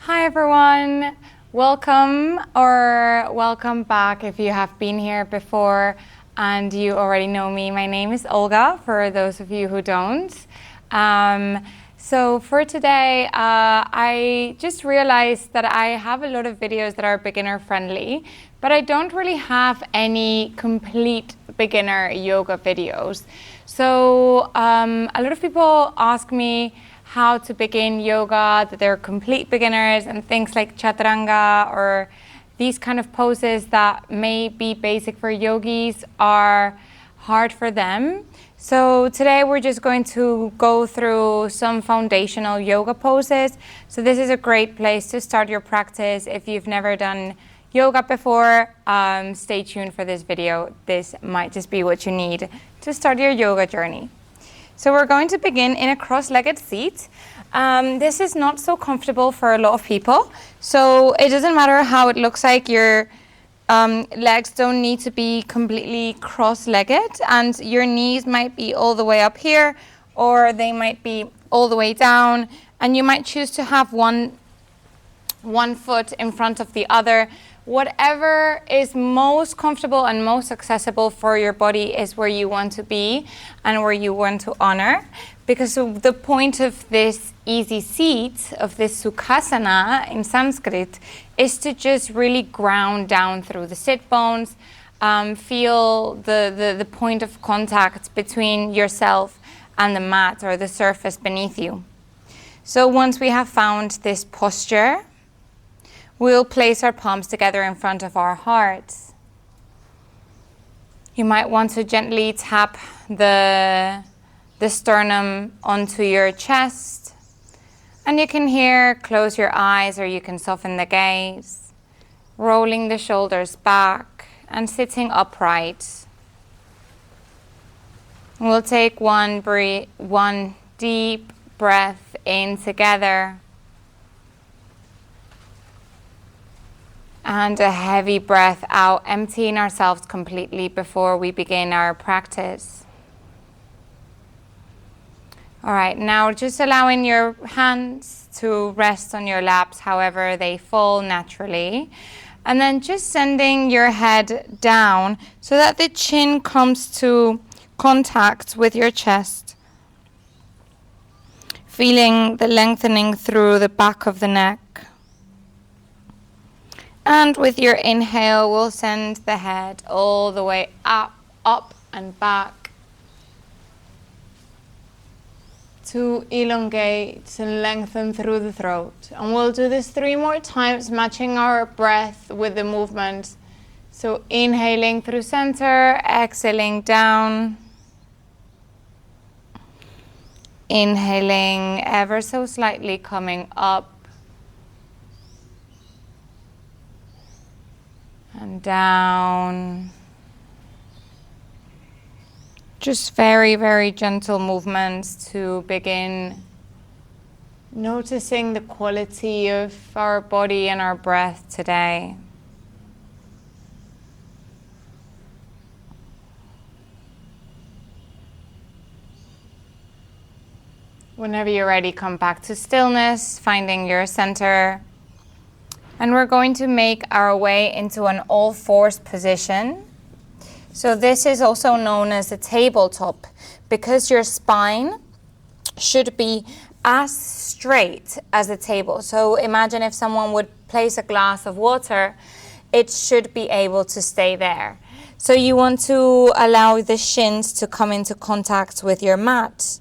Hi everyone, welcome back if you have been here before and you already know me. My name is Olga, for those of you who don't. So for today, I just realized that I have a lot of videos that are beginner friendly, but I don't really have any complete beginner yoga videos. So a lot of people ask me how to begin yoga, that they're complete beginners, and things like chaturanga or these kind of poses that may be basic for yogis are hard for them. So today we're just going to go through some foundational yoga poses. So this is a great place to start your practice. If you've never done yoga before, stay tuned for this video. This might just be what you need to start your yoga journey. So we're going to begin in a cross-legged seat. This is not so comfortable for a lot of people. So it doesn't matter how it looks like. Your legs don't need to be completely cross-legged, and your knees might be all the way up here, or they might be all the way down, and you might choose to have one foot in front of the other. Whatever is most comfortable and most accessible for your body is where you want to be and where you want to honor. Because the point of this easy seat, of this Sukhasana in Sanskrit, is to just really ground down through the sit bones, feel the point of contact between yourself and the mat or the surface beneath you. So once we have found this posture, we'll place our palms together in front of our hearts. You might want to gently tap the sternum onto your chest. And you can here close your eyes, or you can soften the gaze, rolling the shoulders back and sitting upright. We'll take one deep breath in together, and a heavy breath out, emptying ourselves completely before we begin our practice. All right, now just allowing your hands to rest on your laps however they fall naturally. And then just sending your head down so that the chin comes to contact with your chest. Feeling the lengthening through the back of the neck. And with your inhale, we'll send the head all the way up and back to elongate and lengthen through the throat. And we'll do this 3 more times, matching our breath with the movement. So inhaling through center, exhaling down. Inhaling ever so slightly, coming up. And down. Just very, very gentle movements to begin noticing the quality of our body and our breath today. Whenever you're ready, come back to stillness, finding your center. And we're going to make our way into an all-fours position. So this is also known as a tabletop, because your spine should be as straight as a table. So imagine if someone would place a glass of water, it should be able to stay there. So you want to allow the shins to come into contact with your mat.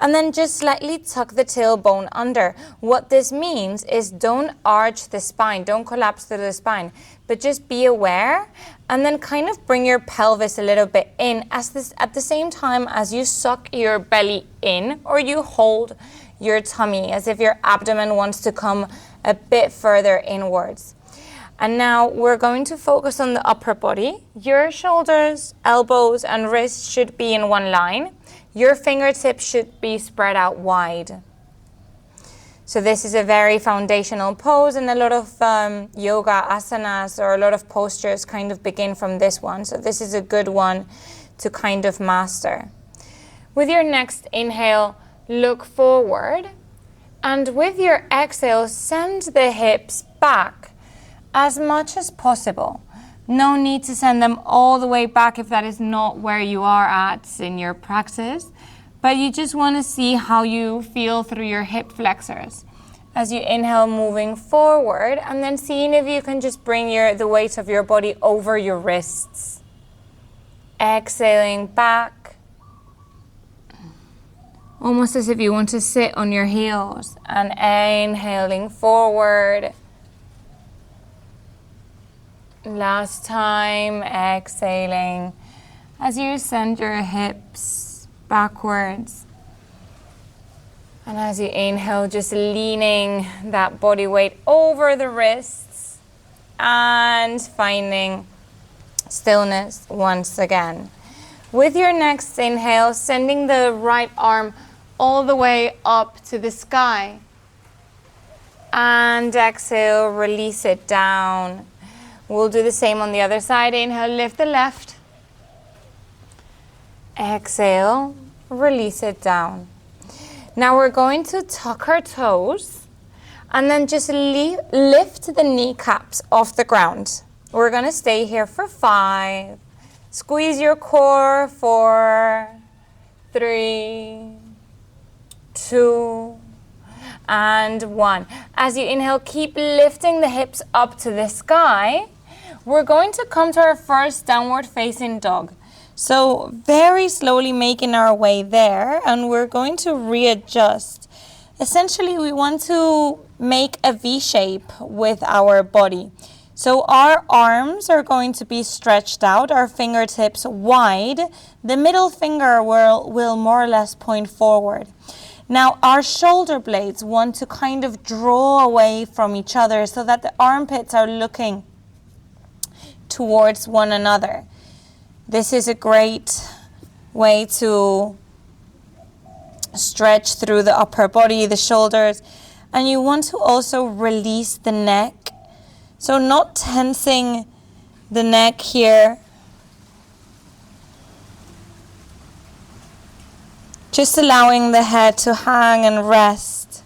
And then just slightly tuck the tailbone under. What this means is don't arch the spine, don't collapse through the spine, but just be aware and then kind of bring your pelvis a little bit in at the same time as you suck your belly in, or you hold your tummy as if your abdomen wants to come a bit further inwards. And now we're going to focus on the upper body. Your shoulders, elbows, and wrists should be in one line. Your fingertips should be spread out wide. So this is a very foundational pose, and a lot of yoga asanas or a lot of postures kind of begin from this one. So this is a good one to kind of master. With your next inhale, look forward. And with your exhale, send the hips back as much as possible. No need to send them all the way back if that is not where you are at in your practice, but you just want to see how you feel through your hip flexors. As you inhale, moving forward, and then seeing if you can just bring the weight of your body over your wrists. Exhaling back, almost as if you want to sit on your heels, and inhaling forward. Last time, exhaling as you send your hips backwards. And as you inhale, just leaning that body weight over the wrists and finding stillness once again. With your next inhale, sending the right arm all the way up to the sky. And exhale, release it down. We'll do the same on the other side. Inhale, lift the left. Exhale, release it down. Now we're going to tuck our toes and then just lift the kneecaps off the ground. We're going to stay here for 5. Squeeze your core. 4, 3, 2, and 1. As you inhale, keep lifting the hips up to the sky. We're going to come to our first downward facing dog. So very slowly making our way there, and we're going to readjust. Essentially, we want to make a V shape with our body. So our arms are going to be stretched out, our fingertips wide. The middle finger will more or less point forward. Now our shoulder blades want to kind of draw away from each other so that the armpits are looking towards one another. This is a great way to stretch through the upper body, the shoulders, and you want to also release the neck. So not tensing the neck here. Just allowing the head to hang and rest.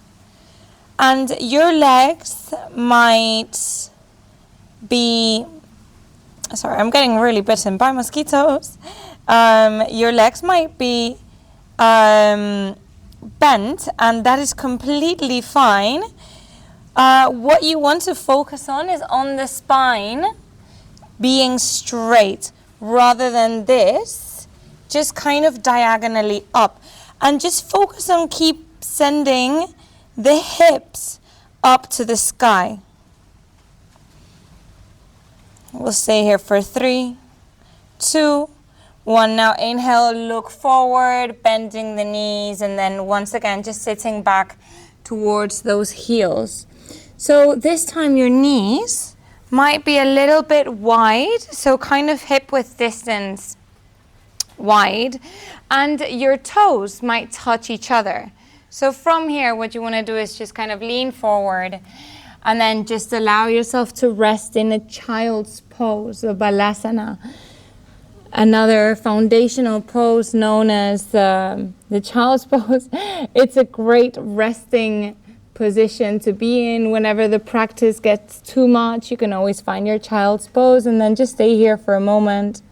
And your legs might be, sorry, I'm getting really bitten by mosquitoes. Your legs might be bent, and that is completely fine. What you want to focus on is on the spine being straight rather than this, just kind of diagonally up. And just focus on keep sending the hips up to the sky. We'll stay here for 3, 2, 1. Now inhale, look forward, bending the knees, and then once again just sitting back towards those heels. So this time your knees might be a little bit wide, so kind of hip width distance wide, and your toes might touch each other. So from here, what you want to do is just kind of lean forward and then just allow yourself to rest in a child's pose, or balasana. Another foundational pose known as the child's pose. It's a great resting position to be in. Whenever the practice gets too much, you can always find your child's pose and then just stay here for a moment.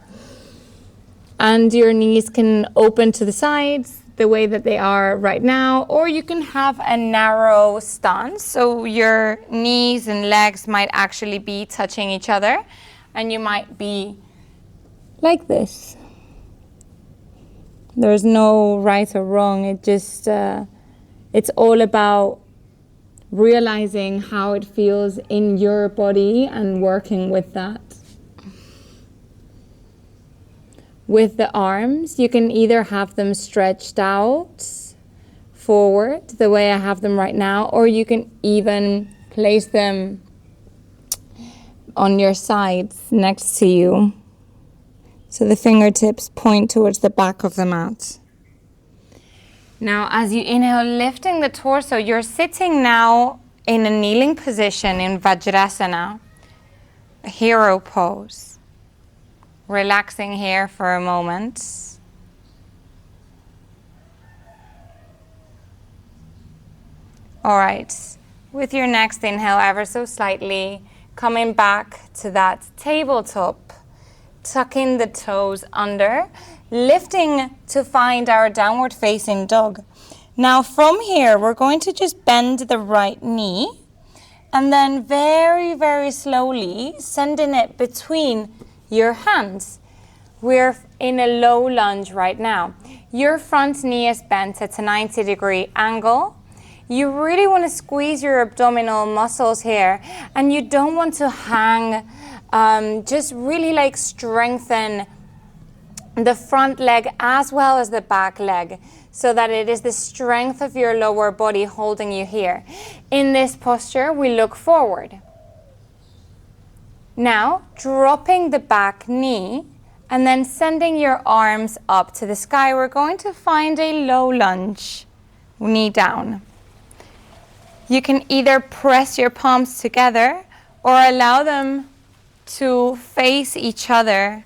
And your knees can open to the sides the way that they are right now, or you can have a narrow stance. So your knees and legs might actually be touching each other, and you might be like this. There's no right or wrong. It just, it's all about realizing how it feels in your body and working with that. With the arms, you can either have them stretched out forward the way I have them right now, or you can even place them on your sides next to you. So the fingertips point towards the back of the mat. Now, as you inhale, lifting the torso, you're sitting now in a kneeling position in Vajrasana, a hero pose. Relaxing here for a moment. All right, with your next inhale, ever so slightly, coming back to that tabletop, tucking the toes under, lifting to find our downward facing dog. Now from here, we're going to just bend the right knee and then very, very slowly sending it between your hands. We're in a low lunge right now. Your front knee is bent at a 90-degree angle. You really want to squeeze your abdominal muscles here, and you don't want to hang, just really like strengthen the front leg as well as the back leg, so that it is the strength of your lower body holding you here. In this posture, we look forward. Now, dropping the back knee and then sending your arms up to the sky, we're going to find a low lunge, knee down. You can either press your palms together or allow them to face each other,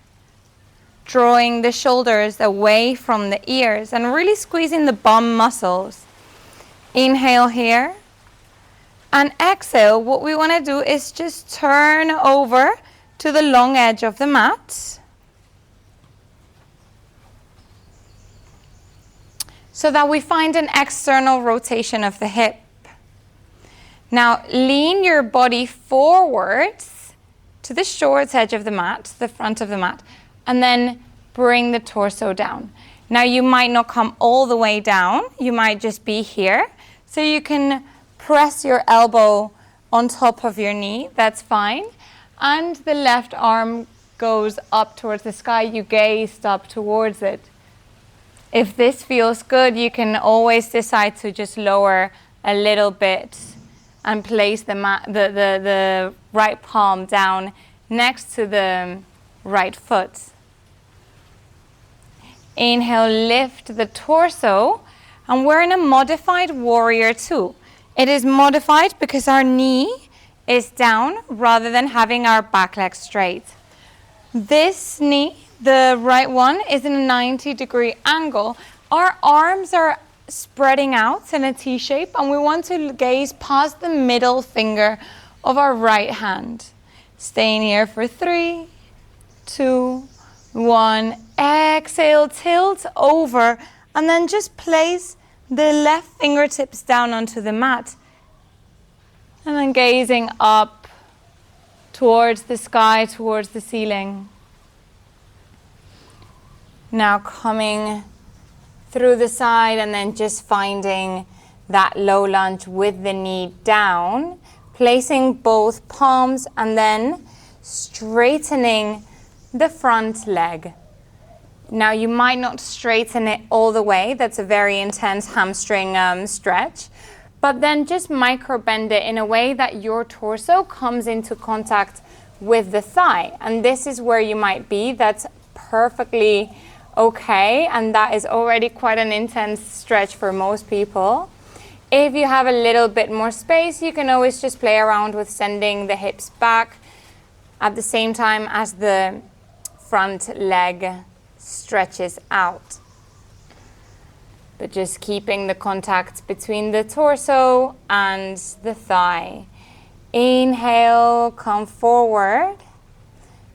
drawing the shoulders away from the ears and really squeezing the bum muscles. Inhale here and exhale. What we want to do is just turn over to the long edge of the mat so that we find an external rotation of the hip. Now lean your body forwards to the short edge of the mat, the front of the mat, and then bring the torso down. Now you might not come all the way down, you might just be here. So you can press your elbow on top of your knee, that's fine. And the left arm goes up towards the sky, you gaze up towards it. If this feels good, you can always decide to just lower a little bit and place the right palm down next to the right foot. Inhale, lift the torso, and we're in a modified warrior two. It is modified because our knee is down rather than having our back leg straight. This knee, the right one, is in a 90-degree angle. Our arms are spreading out in a T shape, and we want to gaze past the middle finger of our right hand. Staying here for 3, 2, 1. Exhale, tilt over, and then just place the left fingertips down onto the mat. And then gazing up towards the sky, towards the ceiling. Now coming through the side and then just finding that low lunge with the knee down, placing both palms and then straightening the front leg. Now you might not straighten it all the way, that's a very intense hamstring stretch, but then just micro bend it in a way that your torso comes into contact with the thigh. And this is where you might be, that's perfectly okay, and that is already quite an intense stretch for most people. If you have a little bit more space, you can always just play around with sending the hips back at the same time as the front leg stretches out. But just keeping the contact between the torso and the thigh. Inhale, come forward,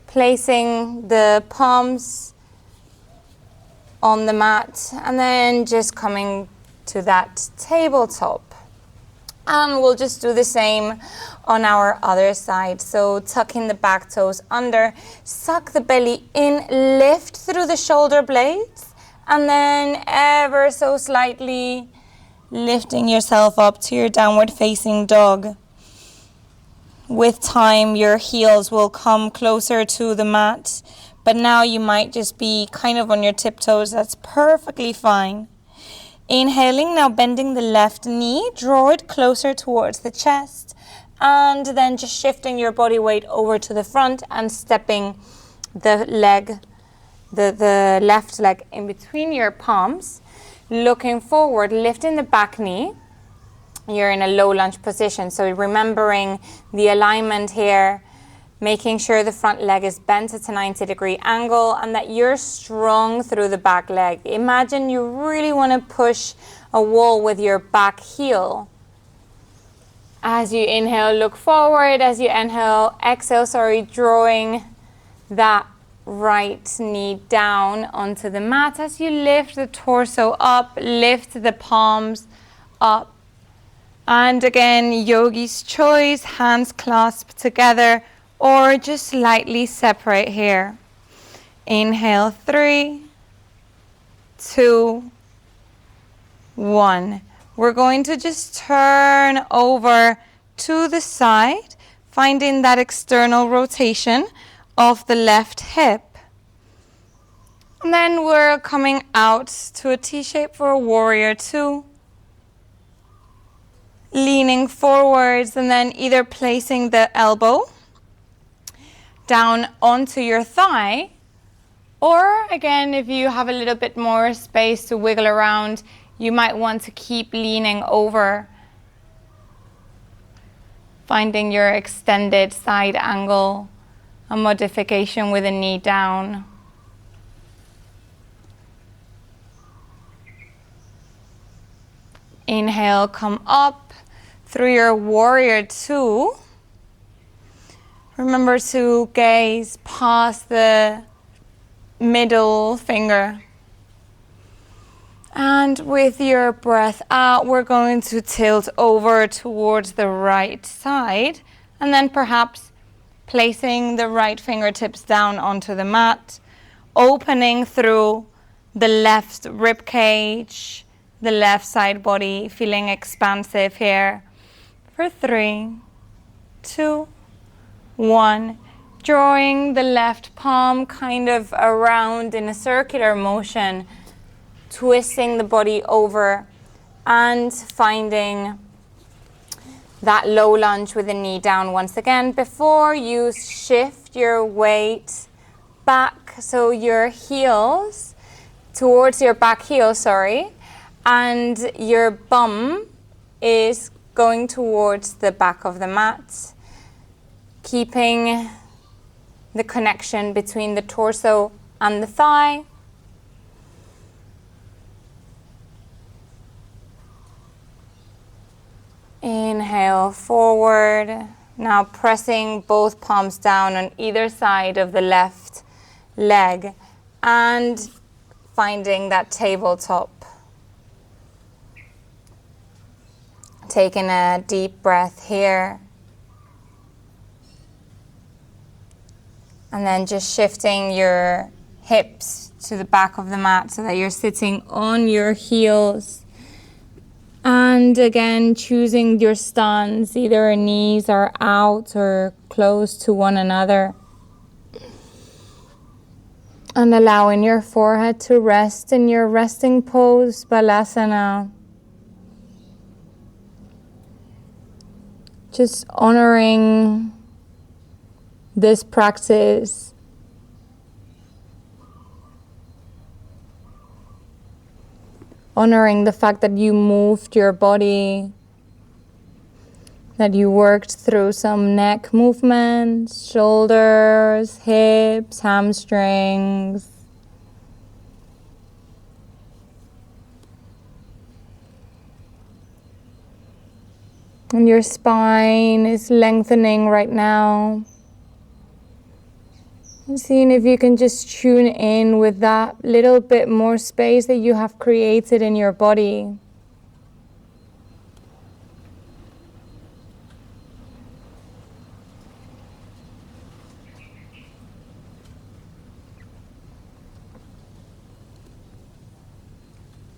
placing the palms on the mat, and then just coming to that tabletop. And we'll just do the same on our other side. So tucking the back toes under, suck the belly in, lift through the shoulder blades, and then ever so slightly lifting yourself up to your downward facing dog. With time, your heels will come closer to the mat, but now you might just be kind of on your tiptoes. That's perfectly fine. Inhaling, now bending the left knee, draw it closer towards the chest, and then just shifting your body weight over to the front and stepping the leg, the left leg in between your palms, looking forward, lifting the back knee. You're in a low lunge position, so remembering the alignment here, making sure the front leg is bent at a 90-degree angle and that you're strong through the back leg. Imagine you really want to push a wall with your back heel. As you inhale, look forward. As you exhale, drawing that right knee down onto the mat. As you lift the torso up, lift the palms up. And again, yogi's choice, hands clasped together or just slightly separate here. Inhale, 3, 2, 1. We're going to just turn over to the side, finding that external rotation of the left hip. And then we're coming out to a T-shape for a warrior 2. Leaning forwards and then either placing the elbow down onto your thigh, or again, if you have a little bit more space to wiggle around, you might want to keep leaning over, finding your extended side angle, a modification with a knee down. Inhale, come up through your warrior 2. Remember to gaze past the middle finger. And with your breath out, we're going to tilt over towards the right side, and then perhaps placing the right fingertips down onto the mat, opening through the left rib cage, the left side body, feeling expansive here. For 3, 2, 1. Drawing the left palm kind of around in a circular motion, twisting the body over and finding that low lunge with the knee down once again before you shift your weight back, so your heels towards your back heel, and your bum is going towards the back of the mat, keeping the connection between the torso and the thigh. Inhale forward. Now pressing both palms down on either side of the left leg and finding that tabletop. Taking a deep breath here. And then just shifting your hips to the back of the mat so that you're sitting on your heels. And again, choosing your stance, either knees are out or close to one another. And allowing your forehead to rest in your resting pose, Balasana. Just honoring this practice. Honoring the fact that you moved your body, that you worked through some neck movements, shoulders, hips, hamstrings. And your spine is lengthening right now. And seeing if you can just tune in with that little bit more space that you have created in your body.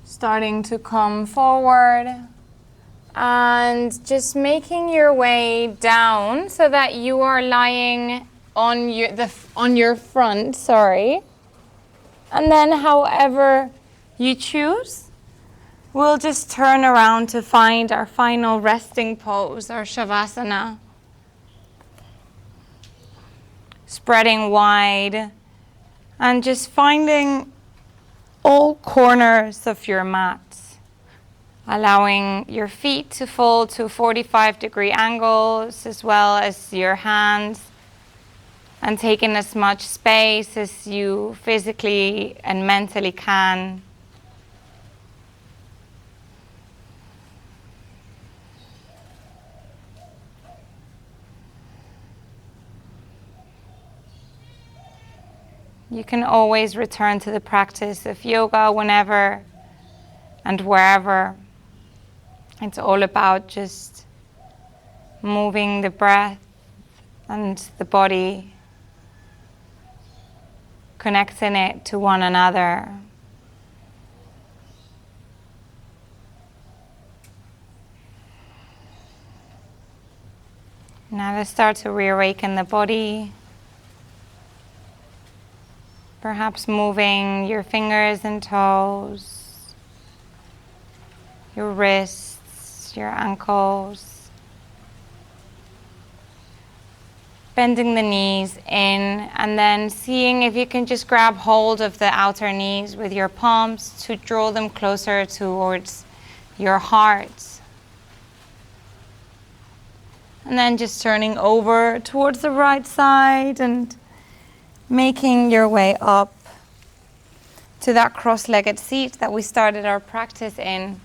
Starting to come forward and just making your way down so that you are lying on your front, and then however you choose, we'll just turn around to find our final resting pose, our Shavasana. Spreading wide and just finding all corners of your mat, allowing your feet to fold to 45-degree angles as well as your hands, and taking as much space as you physically and mentally can. You can always return to the practice of yoga whenever and wherever. It's all about just moving the breath and the body, connecting it to one another. Now let's start to reawaken the body. Perhaps moving your fingers and toes, your wrists, your ankles. Bending the knees in, and then seeing if you can just grab hold of the outer knees with your palms to draw them closer towards your heart. And then just turning over towards the right side and making your way up to that cross-legged seat that we started our practice in.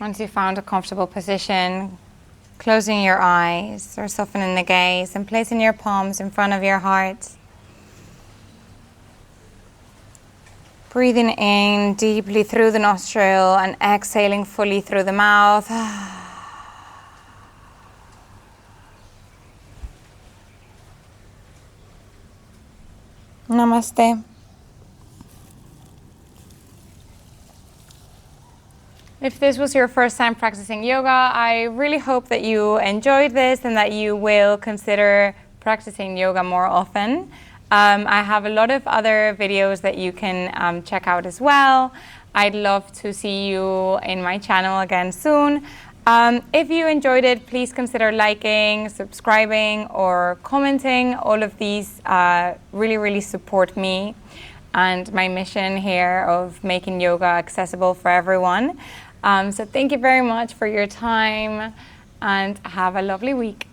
Once you found a comfortable position, closing your eyes or softening the gaze and placing your palms in front of your heart. Breathing in deeply through the nostril and exhaling fully through the mouth. Namaste. If this was your first time practicing yoga, I really hope that you enjoyed this and that you will consider practicing yoga more often. I have a lot of other videos that you can check out as well. I'd love to see you in my channel again soon. If you enjoyed it, please consider liking, subscribing, or commenting. All of these really support me and my mission here of making yoga accessible for everyone. So thank you very much for your time and have a lovely week.